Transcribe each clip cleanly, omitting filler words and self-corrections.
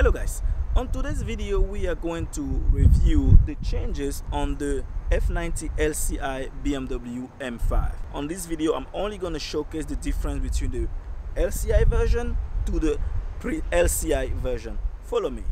Hello guys, on today's video we are going to review the changes on the F90 LCI BMW M5. On this video I'm only going to showcase the difference between the LCI version to the Pre LCI version. Follow me.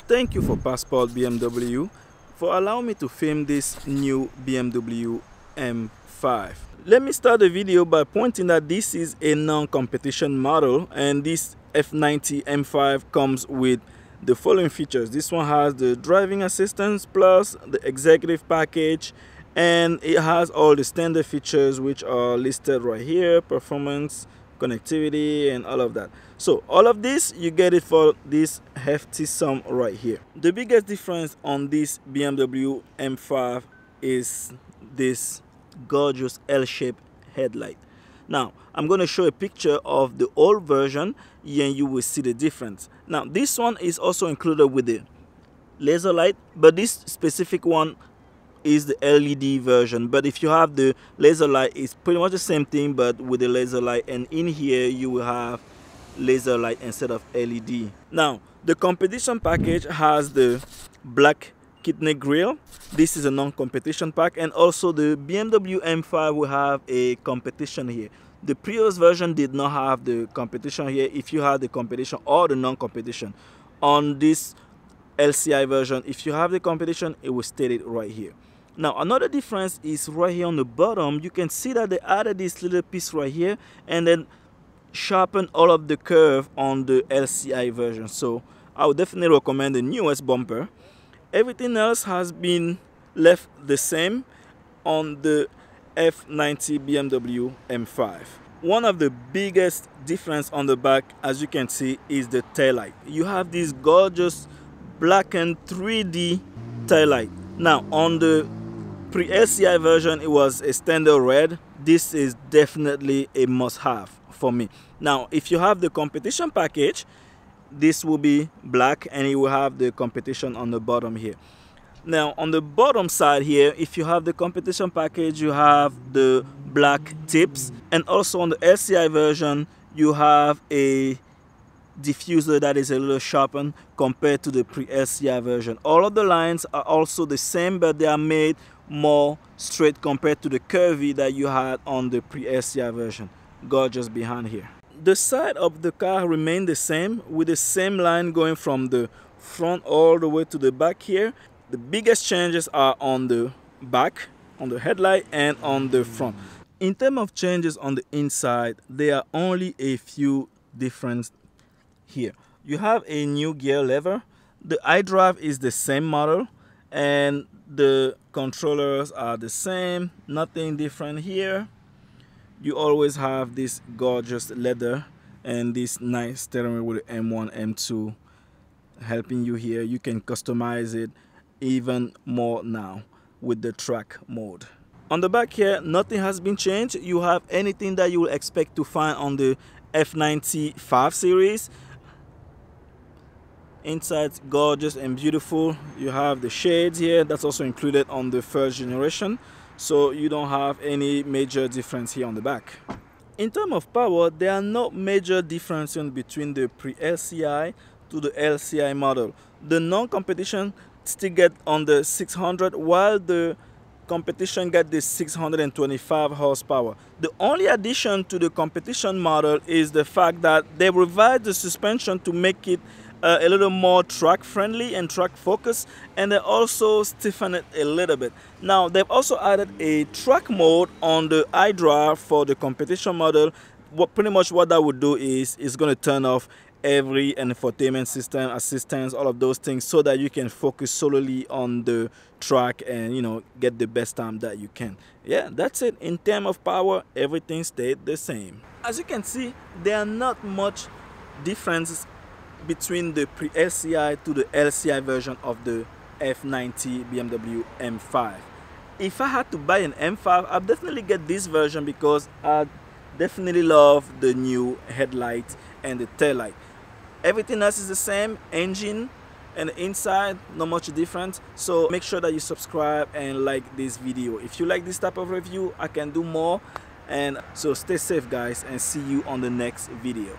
Thank you for Passport BMW for allowing me to film this new BMW M5. Let me start the video by pointing that this is a non-competition model, and this F90 M5 comes with the following features. This one has the driving assistance plus the executive package, and it has all the standard features which are listed right here: performance, connectivity, and all of that. So all of this, you get it for this hefty sum right here. The biggest difference on this BMW M5 is this gorgeous L-shaped headlight. Now I'm going to show a picture of the old version and you will see the difference. Now this one is also included with the laser light, but this specific one is the LED version. But if you have the laser light, it's pretty much the same thing but with the laser light, and in here you will have laser light instead of LED. Now the competition package has the black kidney grille. This is a non-competition pack, and also the BMW M5 will have a competition here. The previous version did not have the competition here. If you have the competition or the non-competition, on this LCI version, if you have the competition, it will state it right here. Now another difference is right here on the bottom. You can see that they added this little piece right here and then sharpen all of the curve on the LCI version. So I would definitely recommend the newest bumper. Everything else has been left the same on the F90 BMW M5. One of the biggest difference on the back, as you can see, is the taillight. You have this gorgeous black and 3D taillight. Now on the Pre LCI version it was a standard red. This is definitely a must-have for me. Now if you have the competition package, this will be black and it will have the competition on the bottom here. Now on the bottom side here, if you have the competition package, you have the black tips, and also on the LCI version you have a diffuser that is a little sharpened compared to the Pre LCI version. All of the lines are also the same, but they are made more straight compared to the curvy that you had on the Pre LCI version. Gorgeous behind here. The side of the car remained the same, with the same line going from the front all the way to the back here. The biggest changes are on the back, on the headlight, and on the front. In terms of changes on the inside, there are only a few differences here. You have a new gear lever. The iDrive is the same model, and the controllers are the same. Nothing different here. You always have this gorgeous leather and this nice steering wheel with the M1, M2 helping you here. You can customize it even more now with the track mode. On the back here, nothing has been changed. You have anything that you will expect to find on the F90 5 series. Inside, gorgeous and beautiful. You have the shades here. That's also included on the first generation, so you don't have any major difference here on the back. In terms of power, there are no major differences between the Pre LCI to the LCI model. The non-competition still get on the 600, while the competition get the 625 horsepower. The only addition to the competition model is the fact that they revised the suspension to make it a little more track friendly and track focused, and they also stiffen it a little bit. Now they've also added a track mode on the iDrive for the competition model. Pretty much what that would do is it's going to turn off every infotainment system, assistance, all of those things, so that you can focus solely on the track and, you know, get the best time that you can. Yeah, that's it. In terms of power, everything stayed the same. As you can see, there are not much differences between the Pre LCI to the LCI version of the F90 BMW M5. If I had to buy an M5, I'd definitely get this version because I definitely love the new headlight and the tail light. Everything else is the same, engine and the inside, not much different. So make sure that you subscribe and like this video. If you like this type of review, I can do more. And so stay safe, guys, and see you on the next video.